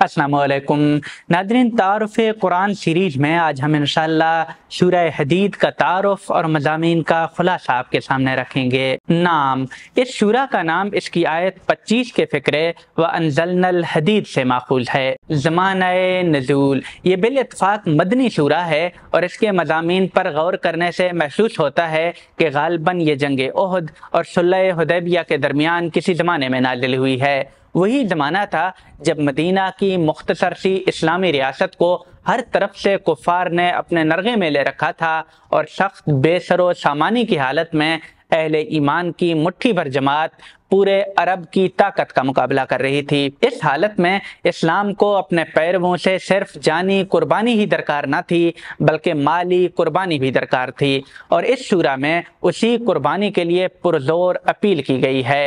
अस्सलाम वालेकुम Nadreen, तारुफ़ Quran series में आज हम इंशाअल्लाह सूरह हदीद का तारुफ और मज़ामीन का खुलासा आपके सामने रखेंगे। नाम, इस सूरा का नाम इसकी आयत 25 के फ़िक्रे व अंज़लनल हदीद से माखूज़ है। ज़माने नज़ूल, ये बिल इत्फ़ाक़ मदनी सूरा है और इसके मज़ामीन पर गौर करने से महसूस होता है कि ग़ालिबन ये जंग उहद और सुलह हुदैबिया के दरमियान किसी ज़माने में नाज़िल हुई है। वही ज़माना था जब मदीना की मुख्तसर सी इस्लामी रियासत को हर तरफ से कुफ़ार ने अपने नरगे में ले रखा था और सख्त बेसरो सामानी की हालत में अहले ईमान की मुट्ठी भर जमात पूरे अरब की ताकत का मुकाबला कर रही थी। इस हालत में इस्लाम को अपने पैरवों से सिर्फ जानी कुर्बानी ही दरकार न थी बल्कि माली कुर्बानी भी दरकार थी, और इस सूरा में उसी कुर्बानी के लिए पुरजोर अपील की गई है।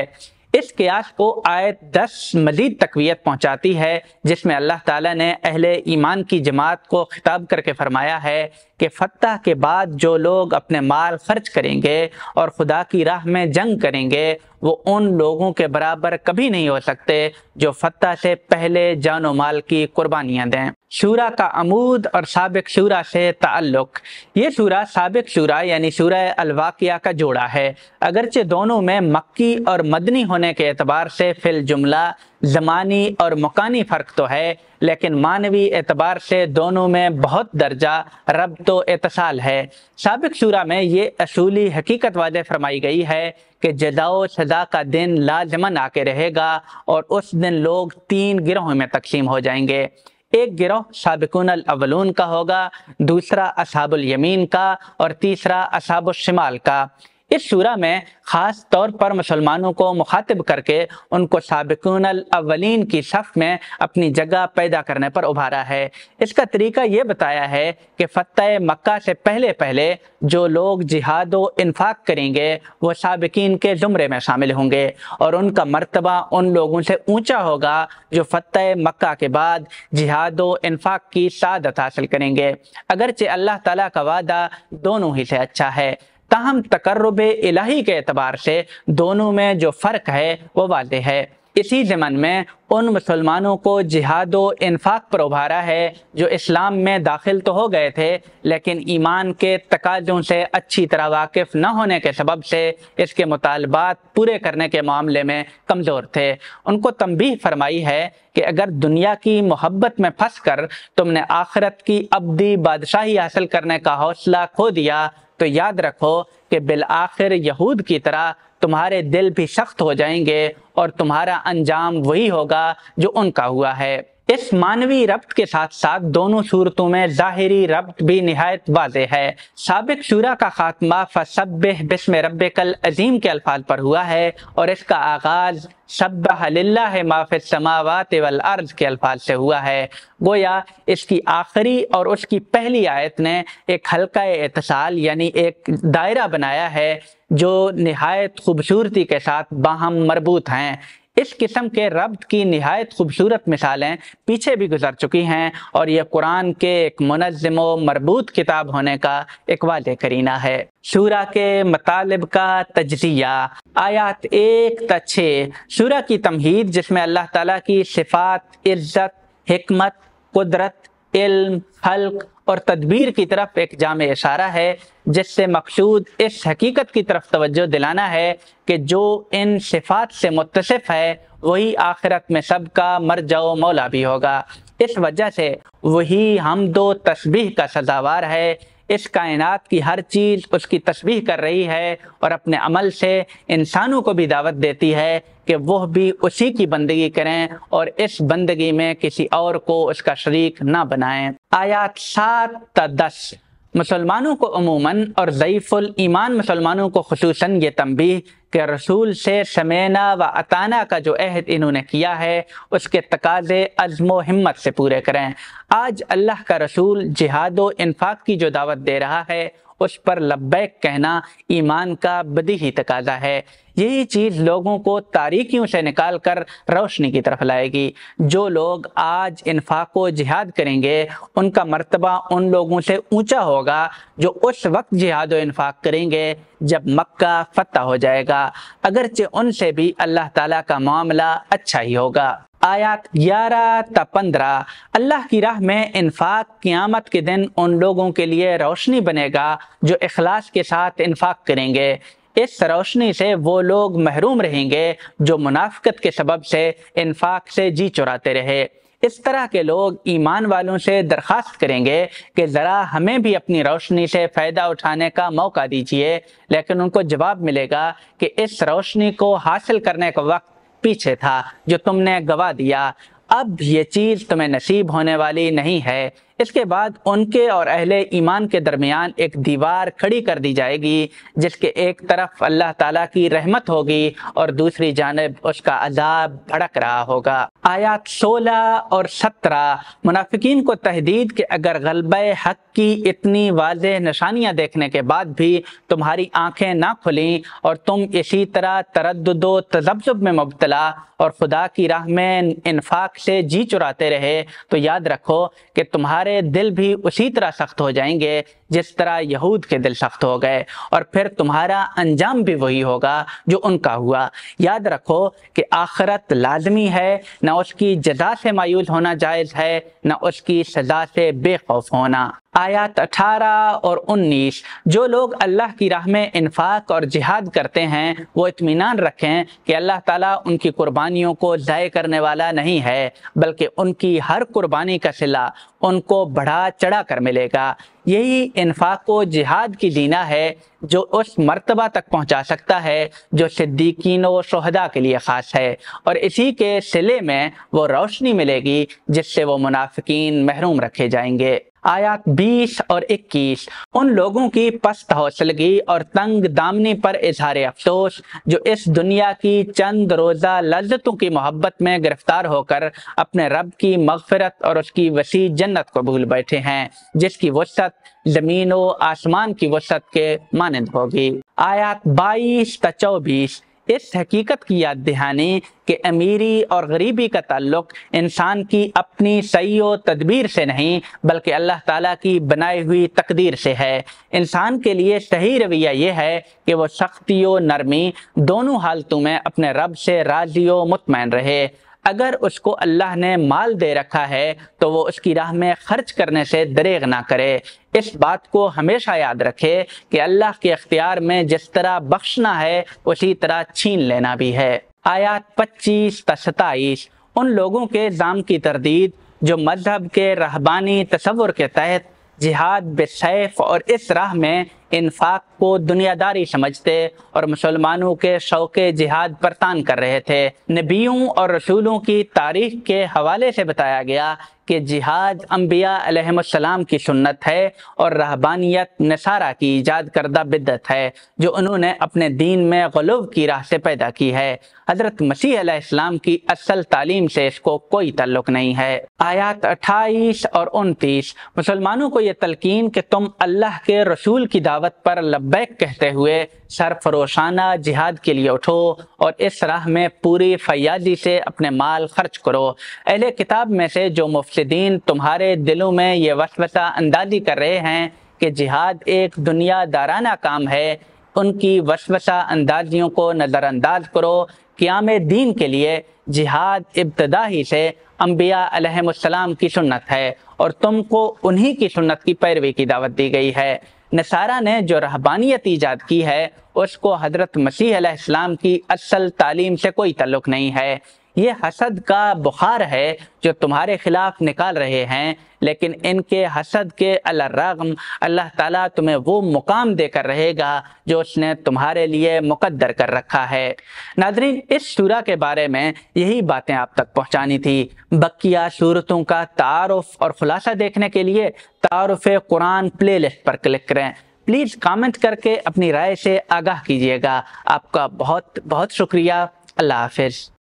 इस क़ियास को आयत 10 मज़ीद तक़वियत पहुँचाती है, जिसमें अल्लाह ताला ने अहले ईमान की जमात को खिताब करके फरमाया है कि फतह के बाद जो लोग अपने माल खर्च करेंगे और खुदा की राह में जंग करेंगे वो उन लोगों के बराबर कभी नहीं हो सकते जो फतह से पहले जानो माल की कुर्बानियाँ दें। सूरा का अमूद और साबिक सूरा से ताल्लुक़, ये सूरा साबिक सूरा यानी सूरह अल-वाक़िया का जोड़ा है। अगरचे दोनों में मक्की और मदनी होने के एतबार से फिल जुमला ज़मानी और मकानी फ़र्क तो है, लेकिन मानवी एतबार से दोनों में बहुत दर्जा रब्त व इत्तिसाल है। साबिक सूरा में ये असूली हकीकत वाज़ेह फरमाई गई है कि जज़ा सज़ा का दिन लाज़िमन आके रहेगा और उस दिन लोग 3 गिरोह में तकसीम हो जाएंगे। एक गिरोह साबिकूनल अव्वलून का होगा, दूसरा असहाबुल यमीन का और तीसरा असहाबुश शिमाल का। इस सूरा में ख़ास तौर पर मुसलमानों को मुखातिब करके उनको साबिकूनल अव्वलीन की सफ़ में अपनी जगह पैदा करने पर उभारा है। इसका तरीका ये बताया है कि फ़तह मक्का से पहले पहले जो लोग जिहाद व इन्फाक करेंगे वो साबिकीन के ज़ुमरे में शामिल होंगे और उनका मर्तबा उन लोगों से ऊँचा होगा जो फ़तह मक्का के बाद जिहाद व इन्फाक की सादत हासिल करेंगे। अगरचे अल्लाह ताला का वादा दोनों ही से अच्छा है, ताहम तकर्रुब इलाही के एतबार से दोनों में जो फ़र्क है वो वाज़ेह है। इसी ज़मन में उन मुसलमानों को जिहाद व इन्फाक पर उभारा है जो इस्लाम में दाखिल तो हो गए थे लेकिन ईमान के तकाज़ों से अच्छी तरह वाकिफ़ न होने के सबब से इसके मुतालबात पूरे करने के मामले में कमज़ोर थे। उनको तंबीह फरमाई है कि अगर दुनिया की मोहब्बत में फंस कर तुमने आखिरत की अब्दी बादशाही हासिल करने का हौसला खो दिया तो याद रखो कि बिल आखिर यहूद की तरह तुम्हारे दिल भी सख्त हो जाएंगे और तुम्हारा अंजाम वही होगा जो उनका हुआ है। इस मानवी रब्त के साथ साथ दोनों सूरतों में ज़ाहिरी रब्त भी निहायत वाज़ेह है। साबिक सूरा का खात्मा फसब्बिह बिस्मि रब्बिकल अज़ीम के अल्फाज पर हुआ है और इसका आगाज़ सब्बह लिल्लाहि मा फिस समावाति वल अर्ज़ के अल्फाज से हुआ है। गोया इसकी आखिरी और उसकी पहली आयत ने एक हल्का इत्तिसाल यानी एक दायरा बनाया है जो निहायत खूबसूरती के साथ बाहम मरबूत हैं। इस किस्म के रब्त की निहायत खूबसूरत मिसालें पीछे भी गुजर चुकी हैं और यह कुरान के एक मुनज़्ज़म व मरबूत किताब होने का एक वाज़ेह करीना है। सूरा के मतालिब का तज्ज़िया, आयात 1 से 6 सूरा की तमहीद जिसमें अल्लाह ताला की सिफ़ात, इज़्ज़त, हिकमत, कुदरत, इल्म, खल्क़ और तदबीर की तरफ एक जामे इशारा है, जिससे मकसूद इस हकीकत की तरफ तवज्जो दिलाना है कि जो इन सिफ़ात से मुत्तसिफ़ है वही आखिरत में सबका मरजा व मौला भी होगा। इस वजह से वही हम्दो तस्बीह का सज़ावार है। इस कायनात की हर चीज़ उसकी तस्बीह कर रही है और अपने अमल से इंसानों को भी दावत देती है कि वह भी उसी की बंदगी करें और इस बंदगी में किसी और को उसका शरीक ना बनाएं। आयात 7 से 10 मुसलमानों को अमूमन और ज़ईफ़ुल ईमान मुसलमानों को खुसूसन ये तंबीह कि रसूल से समेना व अताना का जो अहद इन्होंने किया है उसके तकाज़े अज़्म व हिम्मत से पूरे करें। आज अल्लाह का रसूल जिहाद व इन्फाक की जो दावत दे रहा है उस पर लब्बैक कहना ईमान का बदीही तकाज़ा है। यही चीज़ लोगों को तारीकियों से निकाल कर रोशनी की तरफ लाएगी। जो लोग आज इन्फाक व जिहाद करेंगे उनका मर्तबा उन लोगों से ऊंचा होगा जो उस वक्त जिहाद व इन्फाक करेंगे जब मक्का फतह हो जाएगा, अगरचे उनसे भी अल्लाह ताला का मामला अच्छा ही होगा। آیات 11 تا 15 اللہ کی راہ میں انفاق قیامت کے دن ان لوگوں کے لیے روشنی بنے گا جو اخلاص کے ساتھ انفاق کریں گے۔ اس روشنی سے وہ لوگ محروم رہیں گے جو منافقت کے سبب سے انفاق سے جی چراتے رہے۔ اس طرح کے لوگ ایمان والوں سے درخواست کریں گے کہ ذرا ہمیں بھی اپنی روشنی سے فائدہ اٹھانے کا موقع دیجیے، لیکن ان کو جواب ملے گا کہ اس روشنی کو حاصل کرنے کا وقت پیچھے تھا جو تم نے گوا دیا، اب یہ چیز تمہیں نصیب ہونے والی نہیں ہے۔ اس کے بعد ان کے اور اہل ایمان کے درمیان ایک دیوار کھڑی کر دی جائے گی جس کے ایک طرف اللہ تعالیٰ کی رحمت ہوگی اور دوسری جانب اس کا عذاب بھڑک رہا ہوگا۔ آیات 16 اور 17 منافقین کو تہدید کہ اگر غلبہ حق کی اتنی واضح نشانیاں دیکھنے کے بعد بھی تمہاری آنکھیں نہ کھلیں اور تم اسی طرح تردد و تذبذب میں مبتلا اور خدا کی راہ میں انفاق سے جی چراتے رہے تو یاد رکھو کہ تمہارے دل بھی اسی طرح سخت ہو جائیں گے جس طرح یہود کے دل سخت ہو گئے، اور پھر تمہارا انجام بھی وہی ہوگا جو ان کا ہوا۔ یاد رکھو کہ آخرت لازمی ہے، نہ اس کی جزا سے مایوس ہونا جائز ہے، نہ اس کی سزا سے بے خوف ہونا۔ آیات 18 اور 19 جو لوگ اللہ کی راہ میں انفاق اور جہاد کرتے ہیں وہ اطمینان رکھیں کہ اللہ تعالیٰ ان کی قربانیوں کو ضائع کرنے والا نہیں ہے، بلکہ ان کی ہر قربانی کا صلہ ان کو بڑھا چڑھا کر ملے گا۔ یہی انفاق و جہاد کی زینہ ہے جو اس مرتبہ تک پہنچا سکتا ہے جو صدیقین و شہداء کے لیے خاص ہے، اور اسی کے صلے میں وہ روشنی ملے گی جس سے وہ منافقین محروم رکھے جائیں گے۔ آیات 20 اور 21 ان لوگوں کی پست حوصلگی اور تنگ دامنی پر اظہار افسوس جو اس دنیا کی چند روزہ لذتوں کی محبت میں گرفتار ہو کر اپنے رب کی مغفرت اور اس کی وسیع جنت کو بھول بیٹھے ہیں جس کی وسعت زمین و آسمان کی وسعت کے مانند ہوگی۔ آیات 22 تا 24 اس حقیقت کی یاد دہانی کہ امیری اور غریبی کا تعلق انسان کی اپنی سعی و تدبیر سے نہیں بلکہ اللہ تعالیٰ کی بنائی ہوئی تقدیر سے ہے۔ انسان کے لیے صحیح رویہ یہ ہے کہ وہ سختی و نرمی دونوں حالتوں میں اپنے رب سے راضی و مطمئن رہے۔ اگر اس کو اللہ نے مال دے رکھا ہے تو وہ اس کی راہ میں خرچ کرنے سے دریغ نہ کرے۔ اس بات کو ہمیشہ یاد رکھے کہ اللہ کے اختیار میں جس طرح بخشنا ہے اسی طرح چھین لینا بھی ہے۔ آیات 25 تا 27 ان لوگوں کے ظام کی تردید جو مذہب کے رہبانی تصور کے تحت جہاد بالسیف اور اس راہ میں انفاق کو دنیا داری سمجھتے اور مسلمانوں کے شوق جہاد پر تان کر رہے تھے۔ نبیوں اور رسولوں کی تاریخ کے حوالے سے بتایا گیا کہ جہاد انبیاء علیہم السلام کی سنت ہے اور رہبانیت نصارہ کی ایجاد کردہ بدعت ہے جو انہوں نے اپنے دین میں غلو کی راہ سے پیدا کی ہے۔ حضرت مسیح علیہ السلام کی اصل تعلیم سے اس کو کوئی تعلق نہیں ہے۔ آیات 28 اور 29 مسلمانوں کو یہ تلقین کہ تم اللہ کے رسول کی دعوت پر لبیک کہتے ہوئے سرفروشانہ جہاد کے لیے اٹھو اور اس راہ میں پوری فیاضی سے اپنے مال خرچ کرو۔ اہل کتاب میں سے جو مفسدین تمہارے دلوں میں یہ وسوسہ اندازی کر رہے ہیں کہ جہاد ایک دنیا دارانہ کام ہے، ان کی وسوسہ اندازیوں کو نظر انداز کرو۔ قیام دین کے لیے جہاد ابتدا ہی سے انبیاء علیہم السلام کی سنت ہے اور تم کو انہی کی سنت کی پیروی کی دعوت دی گئی ہے۔ نصارہ نے جو رہبانیت ایجاد کی ہے اس کو حضرت مسیح علیہ السلام کی اصل تعلیم سے کوئی تعلق نہیں ہے۔ یہ حسد کا بخار ہے جو تمہارے خلاف نکال رہے ہیں، لیکن ان کے حسد کے الرغم اللہ تعالیٰ تمہیں وہ مقام دے کر رہے گا جو اس نے تمہارے لیے مقدر کر رکھا ہے۔ ناظرین، اس سورہ کے بارے میں یہی باتیں آپ تک پہنچانی تھی۔ بقیہ سورتوں کا تعارف اور خلاصہ دیکھنے کے لیے تعارف قرآن پلے لسٹ پر کلک کریں۔ پلیز کامنٹ کر کے اپنی رائے سے آگاہ کیجیے گا۔ آپ کا بہت بہت شکریہ۔ اللہ حافظ۔